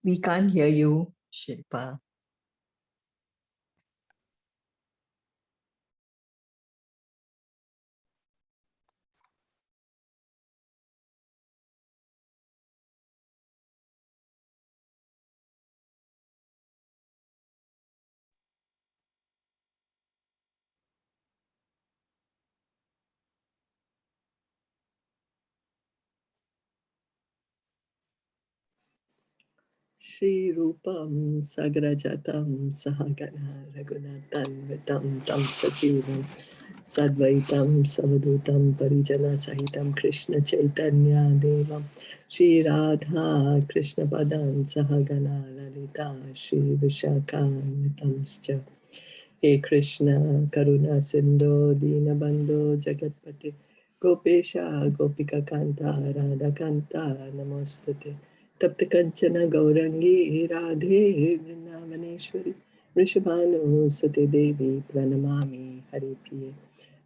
We can't hear you, Shilpa. Shri Rupam Sagrajatam Sahagana Raghunatan Vitam Tam Sajivam Sadvaitam Savadutam Parijana Sahitam Krishna Chaitanya Devam Shri Radha Krishna Padan Sahagana Lalita Shri Vishakhan Vitamscha He Krishna Karuna Sindhu Dinabandhu Jagatpate Gopesha Gopika Kanta Radha Kanta Namostate Tapta Kanchana Gaurangi Radhe Vrindavaneshwari Vrishabhanu Sute Devi Pranamami Hari Priye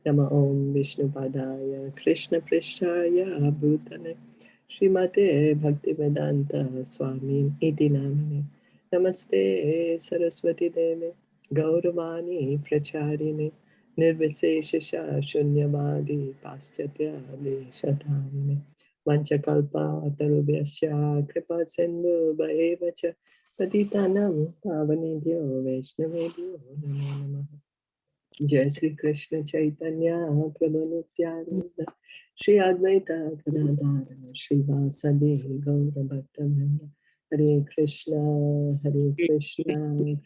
Nama Om Vishnu Padaya Krishna Prishtaya Bhutale Srimate Bhaktivedanta Swami Iti Namine Namaste Saraswati Deve Gauravani Pracharine Nirvisesha Shunyavadi Paschatya Veshatamine Vanchakalpa Tarubhyascha Kripa Sindhu Bhaevacha Patitanam Pavanebhyo Vaishnavebhyo Namo Namaha Jai Sri Krishna Chaitanya Prabhu Nityananda Shri Advaita Gadadhara Shri Vasadi Gaura Bhaktavinda Hare Krishna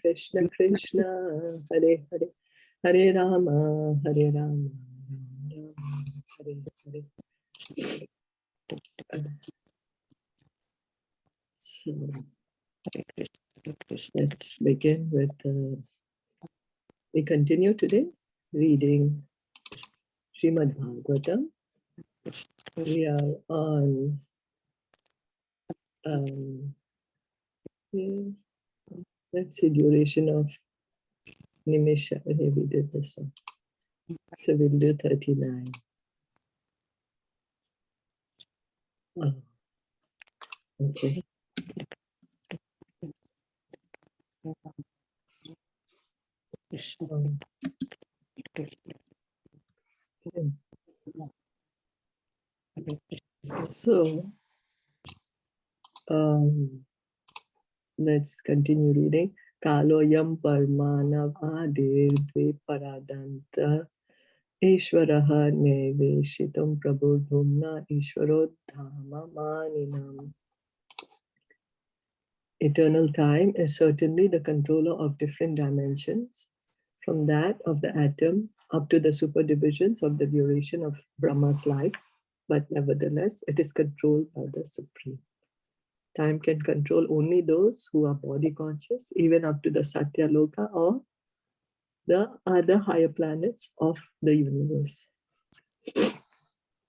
Krishna Krishna Hare Hare Hare Rama Hare Rama Rama Rama Hare Hare. So let's begin with we continue today reading Srimad Bhagavatam. We are on let's see duration of Nimisha. Okay, we did this one. So we'll do 39. Oh, okay. So let's continue reading. Kaloyam parmanav adir dve paradanta Ishvaraha neveshitam prabodhumna ishvarodhama maninam. Eternal time is certainly the controller of different dimensions, from that of the atom up to the superdivisions of the duration of Brahma's life, but nevertheless, it is controlled by the Supreme. Time can control only those who are body conscious, even up to the Satya Loka or the other higher planets of the universe.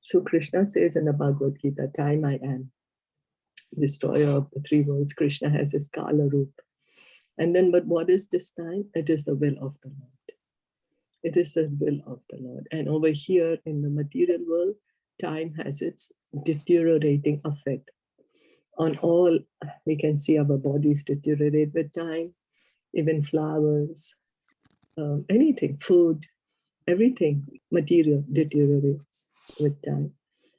So Krishna says in the Bhagavad Gita, time I am, destroyer of the three worlds. Krishna has his Kala Roop. And then, but what is this time? It is the will of the Lord. It is the will of the Lord. And over here in the material world, time has its deteriorating effect on all. We can see our bodies deteriorate with time, even flowers, anything, food, everything, material deteriorates with time.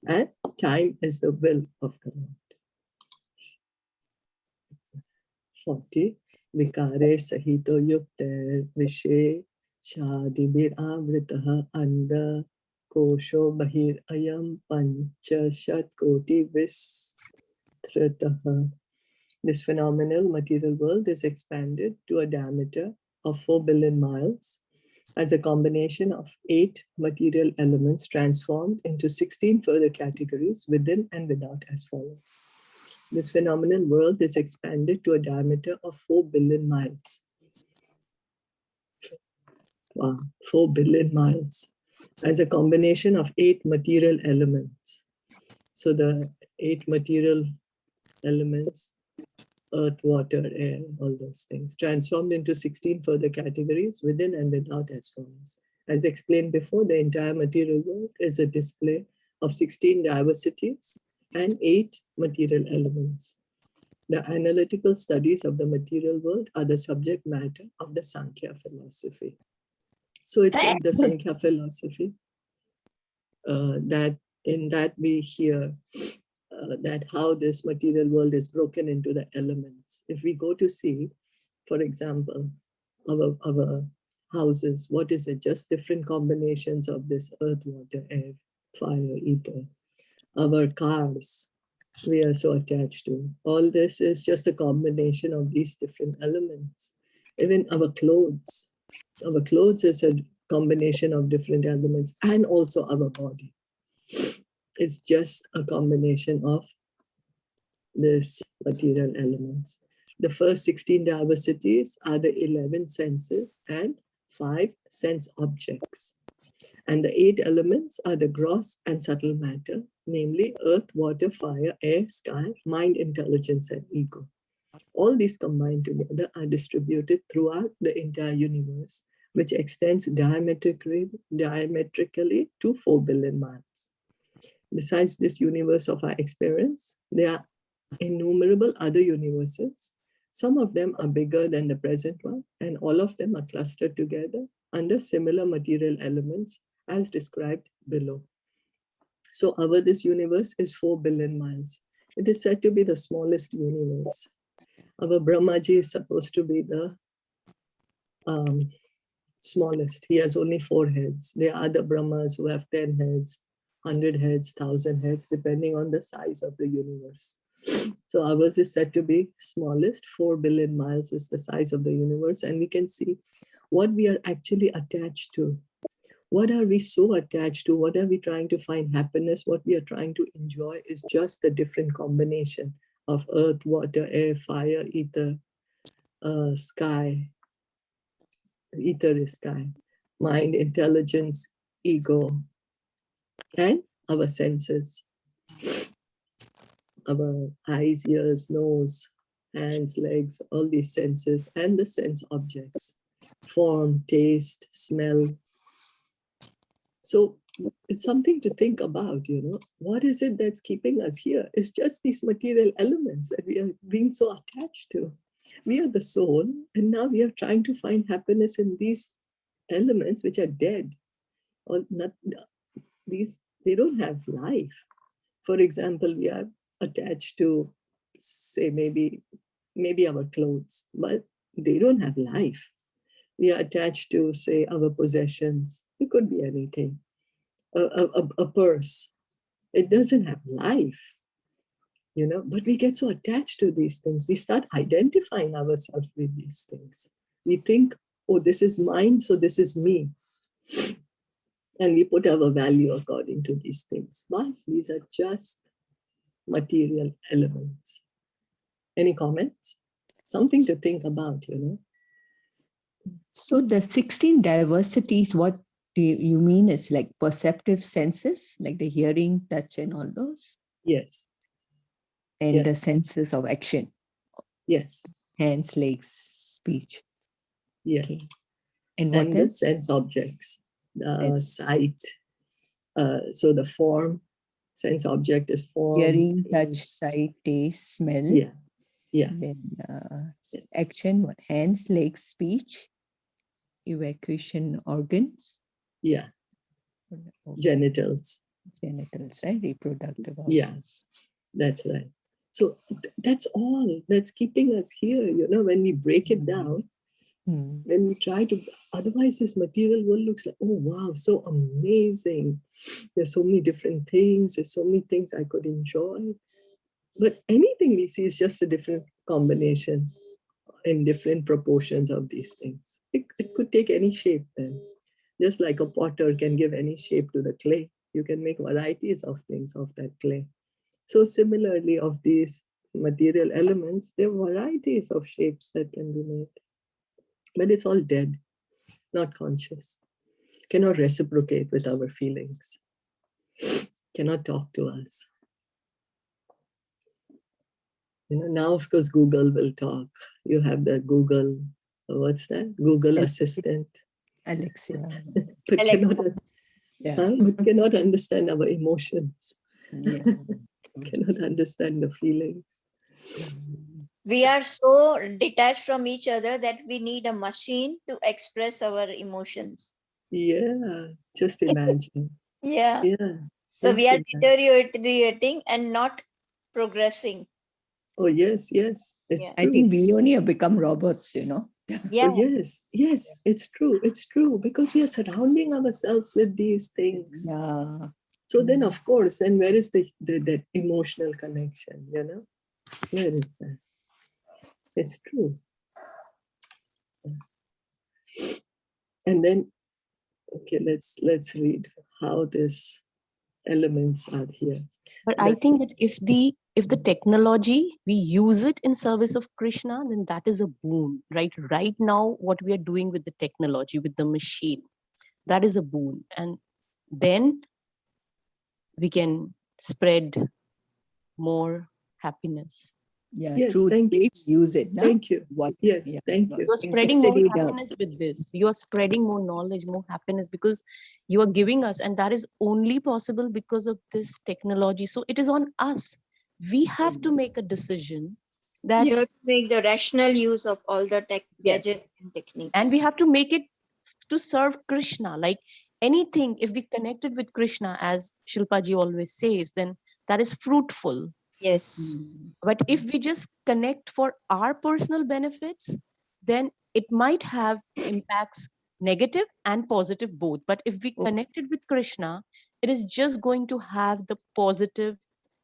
And time is the will of the Lord. 40. Vikare sahito yukter vishe shadibir avritaha anda kosho bahir ayam panchashat koti vistrataha. This phenomenal material world is expanded to a diameter of 4 billion miles as a combination of 8 material elements transformed into 16 further categories within and without as follows. This phenomenal world is expanded to a diameter of 4 billion miles. Wow, 4 billion miles as a combination of 8 material elements. So the 8 material elements, earth, water, air, all those things, transformed into 16 further categories within and without as follows. As explained before, the entire material world is a display of 16 diversities and 8 material elements. The analytical studies of the material world are the subject matter of the Sankhya philosophy. So it's in the Sankhya philosophy that in that we hear that how this material world is broken into the elements. If we go to see, for example, our houses, what is it? Just different combinations of this earth, water, air, fire, ether. Our cars, we are so attached to. All this is just a combination of these different elements. Even our clothes is a combination of different elements, and also our body. It's just a combination of this material elements. The first 16 diversities are the 11 senses and 5 sense objects. And the 8 elements are the gross and subtle matter, namely earth, water, fire, air, sky, mind, intelligence, and ego. All these combined together are distributed throughout the entire universe, which extends diametrically to 4 billion miles. Besides this universe of our experience, there are innumerable other universes. Some of them are bigger than the present one, and all of them are clustered together under similar material elements as described below. So this universe is 4 billion miles. It is said to be the smallest universe. Our Brahmaji is supposed to be the smallest. He has only 4 heads. There are other Brahmas who have 10 heads, 100 heads, 1,000 heads, depending on the size of the universe. So ours is said to be smallest. 4 billion miles is the size of the universe. And we can see what we are actually attached to. What are we so attached to? What are we trying to find happiness? What we are trying to enjoy is just the different combination of earth, water, air, fire, ether, sky. Ether is sky. Mind, intelligence, ego, and our senses. Our eyes, ears, nose, hands, legs, all these senses, and the sense objects. Form, taste, smell. So it's something to think about, What is it that's keeping us here? It's just these material elements that we are being so attached to. We are the soul, and now we are trying to find happiness in these elements which are dead. Or not these, they don't have life. For example, we are attached to, say, maybe our clothes, but they don't have life. We are attached to, say, our possessions. It could be anything. A purse. It doesn't have life, but we get so attached to these things. We start identifying ourselves with these things. We think, oh, this is mine, so this is me. And we put our value according to these things. But these are just material elements. Any comments? Something to think about, So the 16 diversities, what do you mean is like perceptive senses, like the hearing, touch, and all those? Yes. And yes. the senses of action. Yes. Hands, legs, speech. Yes. Okay. And what else? The sense objects, sight. So the form, sense object is form. Hearing, touch, sight, taste, smell. Yeah. Yeah. Then action, what? Hands, legs, speech, evacuation organs. Yeah. Okay. Genitals, right? Reproductive organs. Yeah, that's right. So that's all that's keeping us here, when we break it down, when we try to, otherwise this material world looks like, oh, wow, so amazing. There's so many different things. There's so many things I could enjoy. But anything we see is just a different combination in different proportions of these things. It could take any shape then. Just like a potter can give any shape to the clay, you can make varieties of things of that clay. So similarly, of these material elements, there are varieties of shapes that can be made. But it's all dead, not conscious. Cannot reciprocate with our feelings. Cannot talk to us. Now, of course, Google will talk. You have the Google, what's that? Google Assistant. Alexa. But cannot understand our emotions. Yeah. Cannot understand the feelings. We are so detached from each other that we need a machine to express our emotions. Yeah, just imagine. Yeah. Yeah, So we just are imagine. deteriorating and not progressing. Oh, yes, yes, it's Yeah. I true. think we only have become robots, you know. Oh, Yeah. yes, yes, it's true, because we are surrounding ourselves with these things. Yeah. So then, of course, and where is that emotional connection, you know? Where is that? It's true. And then, okay, let's read how these elements are here. But I think that if the technology we use it in service of Krishna, then that is a boon, right? Right now, what we are doing with the technology, with the machine, that is a boon. And then we can spread more happiness. Yeah, Yes, true. thank you. Way to use it, no? Thank you. What? Yes, Yeah. thank you. You're spreading more Studied up. happiness with this. You are spreading more knowledge, more happiness, because you are giving us, and that is only possible because of this technology. So it is on us. We have to make a decision that, You have to make the rational use of all the tech Yes. gadgets and techniques. and we have to make it to serve Krishna. Like anything, if we connect it with Krishna, as Shilpa ji always says, then that is fruitful. Yes. But if we just connect for our personal benefits, then it might have impacts, negative and positive both. But if we Oh, connect it with Krishna, it is just going to have the positive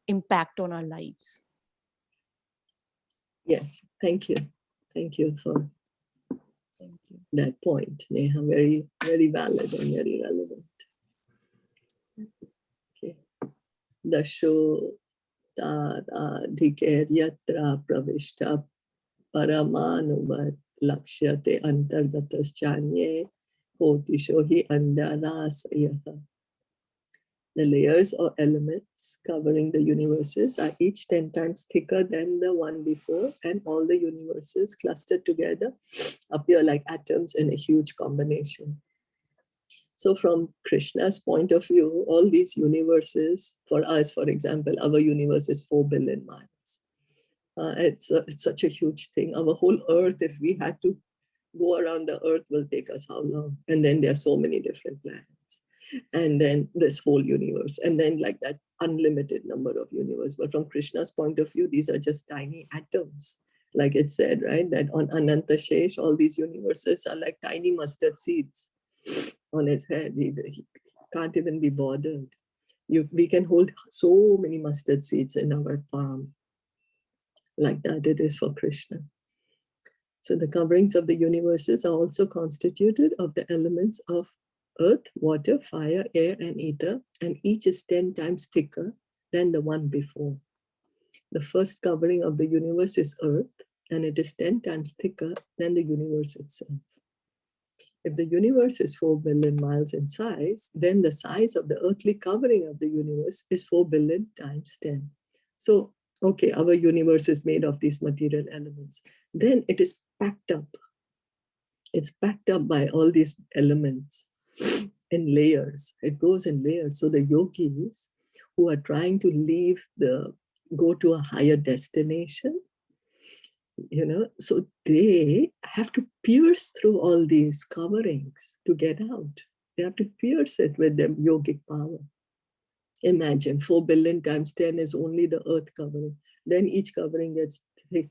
impact on our lives. yes, thank you. Thank you for Thank you. that point, Neha. Very, very valid and very relevant. Okay. Dasho tadadhiker yatra pravishta paramanuvat lakshyate antargatas chanye kotisho hi andarasayaha. The layers or elements covering the universes are each 10 times thicker than the one before, and all the universes clustered together appear like atoms in a huge combination. So from Krishna's point of view, all these universes, for us, for example, our universe is 4 billion miles. It's such a huge thing. Our whole earth, if we had to go around the earth, will take us how long? And then there are so many different planets. And then this whole universe. And then like that unlimited number of universe. But from Krishna's point of view, these are just tiny atoms. Like it said, right? That on Ananta Shesh, all these universes are like tiny mustard seeds on his head. He can't even be bothered. We can hold so many mustard seeds in our palm. Like that it is for Krishna. So the coverings of the universes are also constituted of the elements of earth, water, fire, air, and ether, and each is 10 times thicker than the one before. The first covering of the universe is earth, and it is 10 times thicker than the universe itself. If the universe is 4 billion miles in size, then the size of the earthly covering of the universe is 4 billion times 10. So, okay, our universe is made of these material elements. Then it is packed up. It's packed up by all these elements in layers. It goes in layers. So the yogis who are trying to go to a higher destination, so they have to pierce through all these coverings to get out. They have to pierce it with their yogic power. Imagine 4 billion times 10 is only the earth covering. Then each covering gets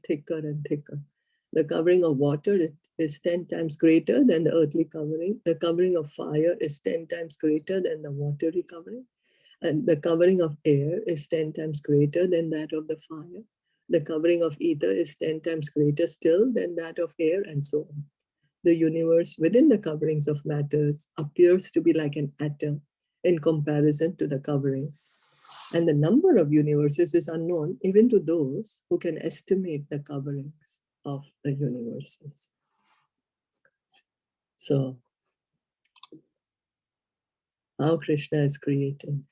thicker and thicker. The covering of water is 10 times greater than the earthly covering. The covering of fire is 10 times greater than the watery covering. And the covering of air is 10 times greater than that of the fire. The covering of ether is 10 times greater still than that of air, and so on. The universe within the coverings of matters appears to be like an atom in comparison to the coverings. And the number of universes is unknown even to those who can estimate the coverings of the universes. So, how Krishna is creating.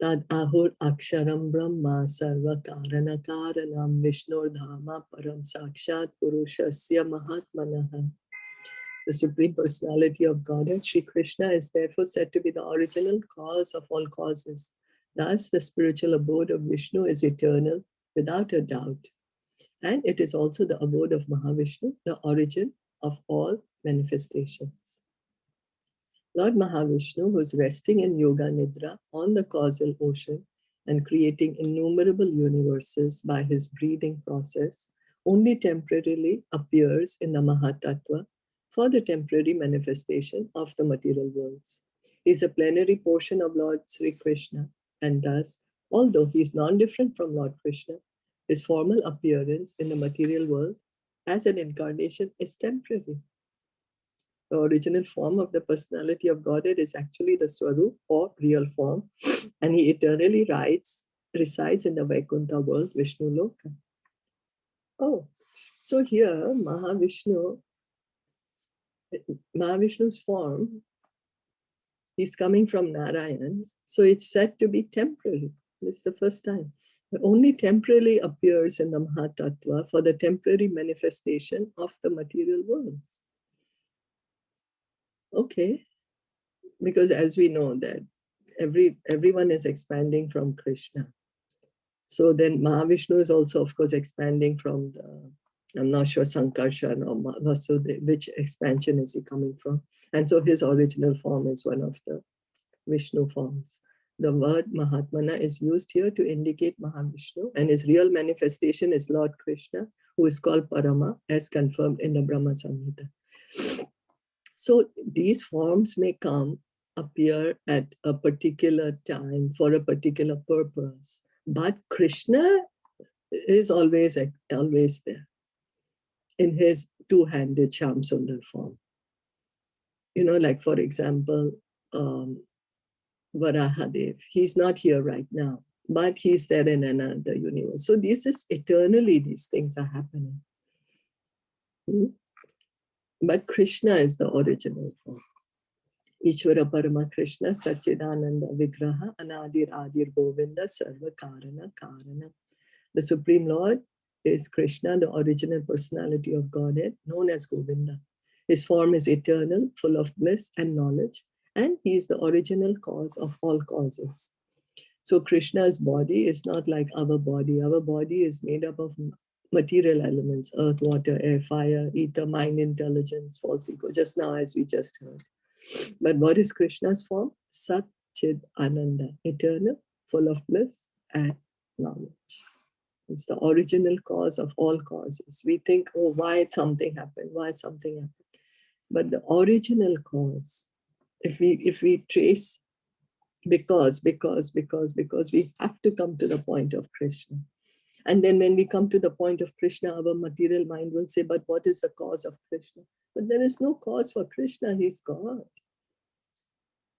Tad ahur aksharam brahma sarva karana karanam vishnur dhama param sakshat purushasya mahatmanaha. The Supreme Personality of Godhead, Sri Krishna, is therefore said to be the original cause of all causes. Thus, the spiritual abode of Vishnu is eternal, without a doubt. And it is also the abode of Mahavishnu, the origin of all manifestations. Lord Mahavishnu, who is resting in Yoga Nidra on the causal ocean and creating innumerable universes by his breathing process, only temporarily appears in the Mahatattva for the temporary manifestation of the material worlds. He is a plenary portion of Lord Sri Krishna, and thus, although he is non-different from Lord Krishna, his formal appearance in the material world as an incarnation is temporary. The original form of the personality of Godhead is actually the Swarup or real form, and he eternally resides in the Vaikuntha world, Vishnu Loka. Oh, so here Mahavishnu's form, he's coming from Narayan, so it's said to be temporary. This is the first time. It only temporarily appears in the Mahatattva for the temporary manifestation of the material worlds. Okay, because as we know that everyone is expanding from Krishna. So then Mahavishnu is also, of course, expanding from the, I'm not sure, Sankarshan or Vasudeva, which expansion is he coming from? And so his original form is one of the Vishnu forms. The word Mahatmana is used here to indicate Mahavishnu, and his real manifestation is Lord Krishna, who is called Parama, as confirmed in the Brahma Samhita. So these forms may appear at a particular time for a particular purpose, but Krishna is always there in his two-handed Shyam Sundar form. You know, like for example, Varahadev, he's not here right now, but he's there in another universe. So this is eternally, these things are happening. But Krishna is the original form. Ishvara Parama Krishna Sachidananda Vigraha Anadir Adir Govinda Sarva Karana Karana. The Supreme Lord is Krishna, the original personality of Godhead, known as Govinda. His form is eternal, full of bliss and knowledge, and he is the original cause of all causes. So Krishna's body is not like our body. Our body is made up of material elements: earth, water, air, fire, ether, mind, intelligence, false ego, just now as we just heard. But what is Krishna's form? Sat Chid Ananda, eternal, full of bliss and knowledge. It's the original cause of all causes. We think, oh, why something happened? Why something happened? But the original cause, if we trace because we have to come to the point of Krishna. And then when we come to the point of Krishna, our material mind will say, but what is the cause of Krishna? But there is no cause for Krishna, he's God.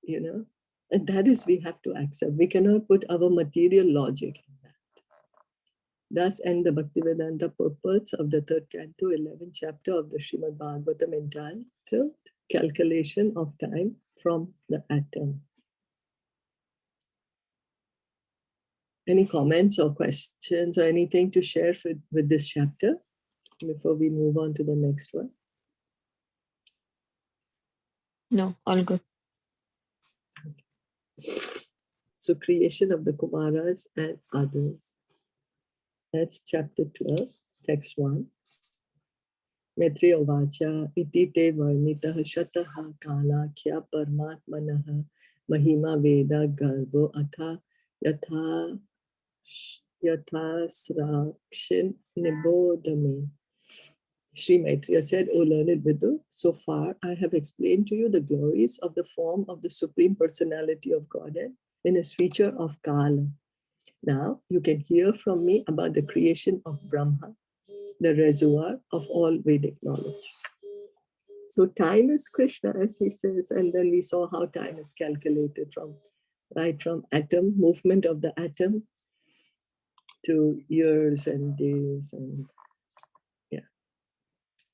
You know, and that is, we have to accept. We cannot put our material logic in that. Thus end the Bhaktivedanta purports of the 3rd canto, 11th chapter of the Srimad Bhagavatam, entitled Calculation of Time from the Atom. Any comments or questions or anything to share with this chapter before we move on to the next one? No, all good. So creation of the Kumaras and others. That's chapter 12, text 1. Maitreya Vacha iti te varnitah shataha kala kya parmatmanaha mahima veda garbo atha yatha srakshin nibodhame. Sri Maitreya said, O learned Vidu, so far I have explained to you the glories of the form of the Supreme Personality of Godhead in his feature of Kala. Now you can hear from me about the creation of Brahma, the reservoir of all Vedic knowledge. So time is Krishna, as he says, and then we saw how time is calculated from atom, movement of the atom, to years and days, and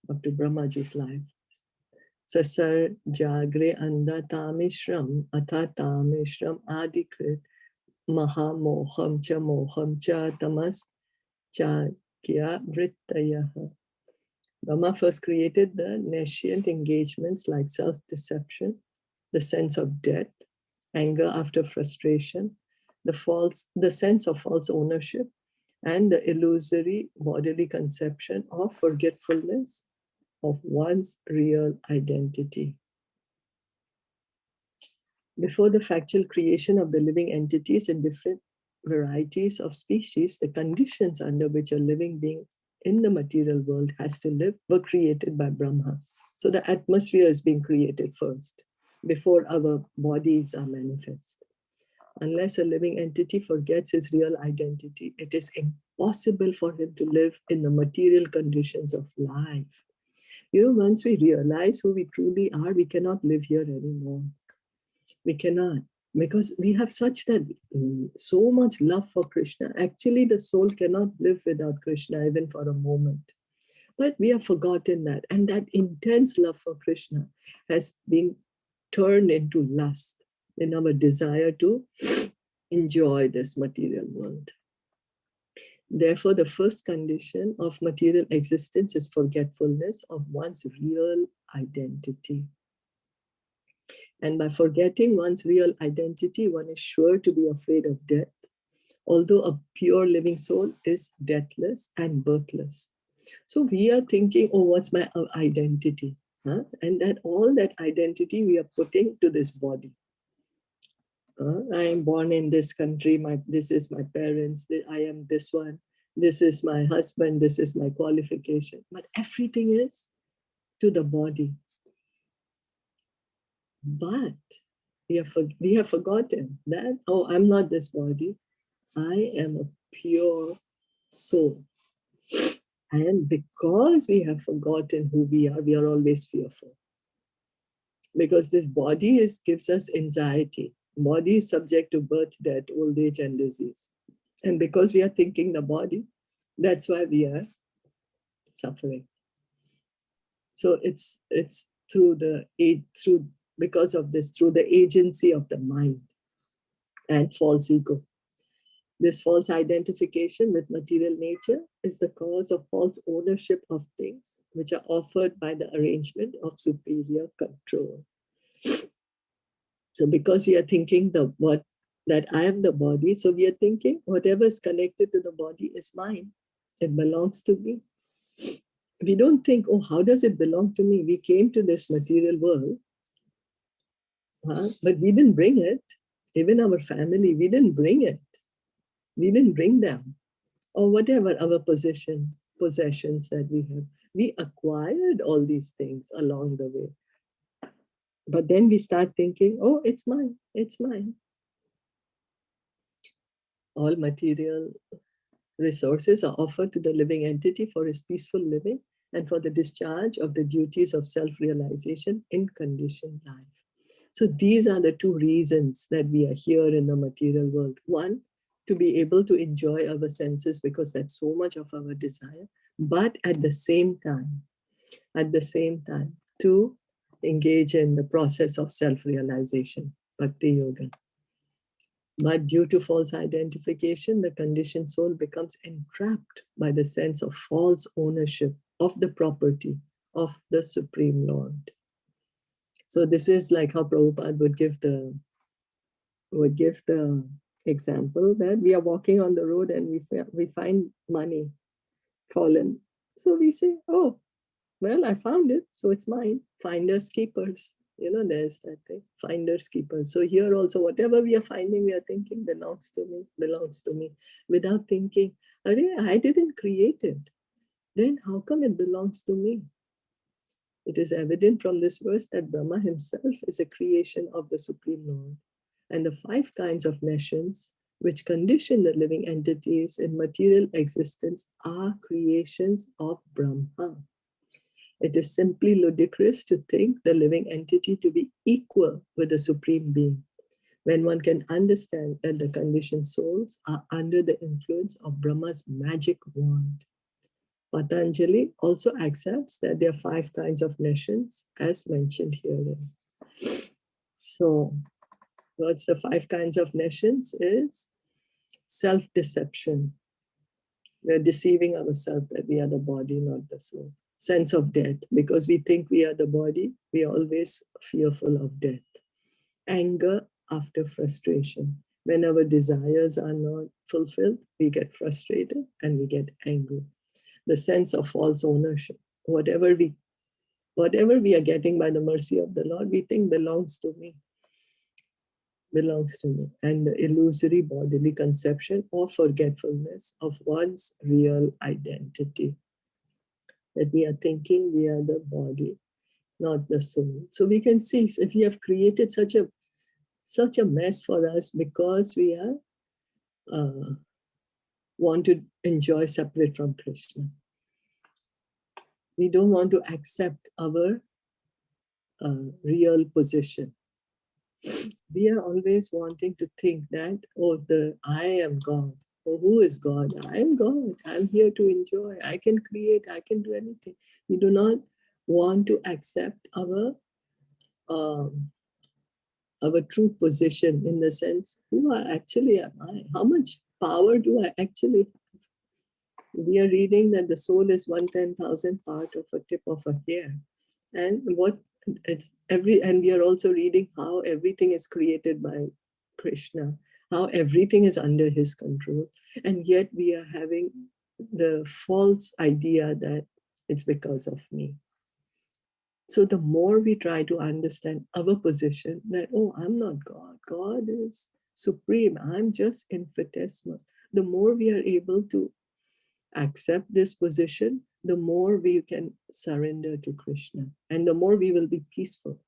up to Brahmaji's life. Sasar Jagre Anda Tamishram Atha Tamishram Adikrit Mahamoham Cha Tamas Cha Kya Vrittayaha. Brahma first created the nescient engagements like self-deception, the sense of death, anger after frustration, the sense of false ownership, and the illusory bodily conception of forgetfulness of one's real identity. Before the factual creation of the living entities in different varieties of species, the conditions under which a living being in the material world has to live were created by Brahma. So the atmosphere is being created first, before our bodies are manifest. Unless a living entity forgets his real identity, it is impossible for him to live in the material conditions of life. Once we realize who we truly are, we cannot live here anymore. We cannot, because we have so much love for Krishna. Actually, the soul cannot live without Krishna even for a moment. But we have forgotten that. And that intense love for Krishna has been turned into lust in our desire to enjoy this material world. Therefore, the first condition of material existence is forgetfulness of one's real identity. And by forgetting one's real identity, one is sure to be afraid of death, although a pure living soul is deathless and birthless. So we are thinking, oh, what's my identity? Huh? And that all that identity we are putting to this body. I am born in this country, this is my parents, I am this one, this is my husband, this is my qualification. But everything is to the body. But we have forgotten that, oh, I'm not this body. I am a pure soul. And because we have forgotten who we are always fearful. Because this body gives us anxiety. Body is subject to birth, death, old age, and disease. And because we are thinking the body, that's why we are suffering. So it's because of this, through the agency of the mind and false ego. This false identification with material nature is the cause of false ownership of things, which are offered by the arrangement of superior control. So because we are thinking that I am the body, so we are thinking whatever is connected to the body is mine. It belongs to me. We don't think, oh, how does it belong to me? We came to this material world, but we didn't bring it. Even our family, we didn't bring it. We didn't bring them. Or whatever our possessions that we have. We acquired all these things along the way. But then we start thinking, oh, it's mine, it's mine. All material resources are offered to the living entity for his peaceful living and for the discharge of the duties of self-realization in conditioned life. So these are the two reasons that we are here in the material world. One, to be able to enjoy our senses because that's so much of our desire, but at the same time, to engage in the process of self-realization, bhakti yoga. But due to false identification, the conditioned soul becomes entrapped by the sense of false ownership of the property of the Supreme Lord. So this is like how Prabhupada would give the example that we are walking on the road and we find money fallen. So we say, oh, well, I found it, so it's mine. Finders keepers. There's that thing, finders keepers. So here also, whatever we are finding, we are thinking belongs to me, without thinking, I didn't create it. Then how come it belongs to me? It is evident from this verse that Brahma himself is a creation of the Supreme Lord. And the 5 kinds of nations which condition the living entities in material existence are creations of Brahma. It is simply ludicrous to think the living entity to be equal with the Supreme Being, when one can understand that the conditioned souls are under the influence of Brahma's magic wand. Patanjali also accepts that there are 5 kinds of nations as mentioned herein. So, what's the 5 kinds of nations is self-deception. We're deceiving ourselves that we are the body, not the soul. Sense of death, because we think we are the body, we are always fearful of death. Anger after frustration. When our desires are not fulfilled, we get frustrated and we get angry. The sense of false ownership, whatever we are getting by the mercy of the Lord, we think belongs to me. Belongs to me. And the illusory bodily conception or forgetfulness of one's real identity. That we are thinking we are the body, not the soul. So we can see if we have created such a mess for us because we are want to enjoy separate from Krishna. We don't want to accept our real position. We are always wanting to think that, oh, I am God. Oh, who is God? I am God. I'm here to enjoy. I can create. I can do anything. We do not want to accept our true position in the sense, who actually am I? How much power do I actually have? We are reading that the soul is 1/10,000th part of a tip of a hair. And and we are also reading how everything is created by Krishna, how everything is under his control. And yet we are having the false idea that it's because of me. So the more we try to understand our position, that, oh, I'm not God. God is supreme. I'm just infinitesimal. The more we are able to accept this position, the more we can surrender to Krishna. And the more we will be peaceful.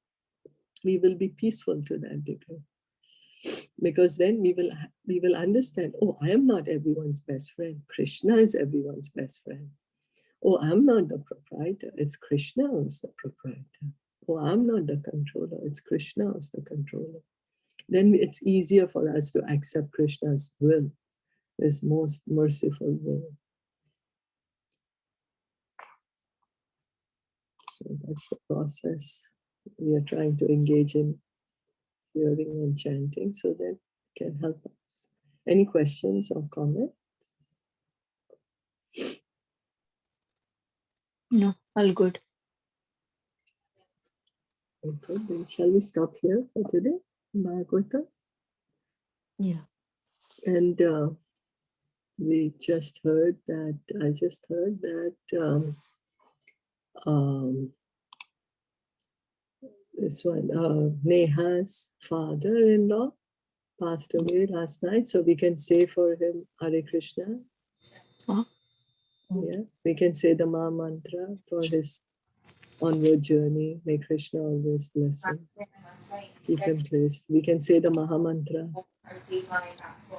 We will be peaceful to that degree. Because then we will understand, oh, I am not everyone's best friend. Krishna is everyone's best friend. Oh, I'm not the proprietor. It's Krishna who's the proprietor. Oh, I'm not the controller. It's Krishna who's the controller. Then it's easier for us to accept Krishna's will, his most merciful will. So that's the process we are trying to engage in, hearing and chanting, so that it can help us. Any questions or comments? No, all good. Okay, then shall we stop here for today, Bhagavatam? Yeah. And I just heard that this one, Neha's father-in-law passed away last night, so we can say for him Hare Krishna. Yeah, we can say the Maha Mantra for his onward journey. May Krishna always bless him. Keep him blessed. We can say the Maha Mantra.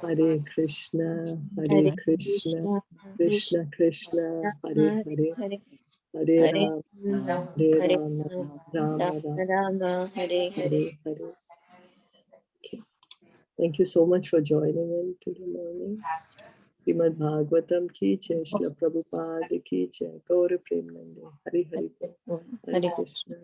Hare Krishna, Hare Krishna, Krishna Krishna, Hare Hare, Hare Rama, Hare Rama, Rama Rama, Hare Hare Hare. Okay. Thank you so much for joining in today morning. Srimad Bhagavatam ki jai, Shilpa Prabhupada ki jai, Gaura Premanande, Hare Hare, Hare Krishna.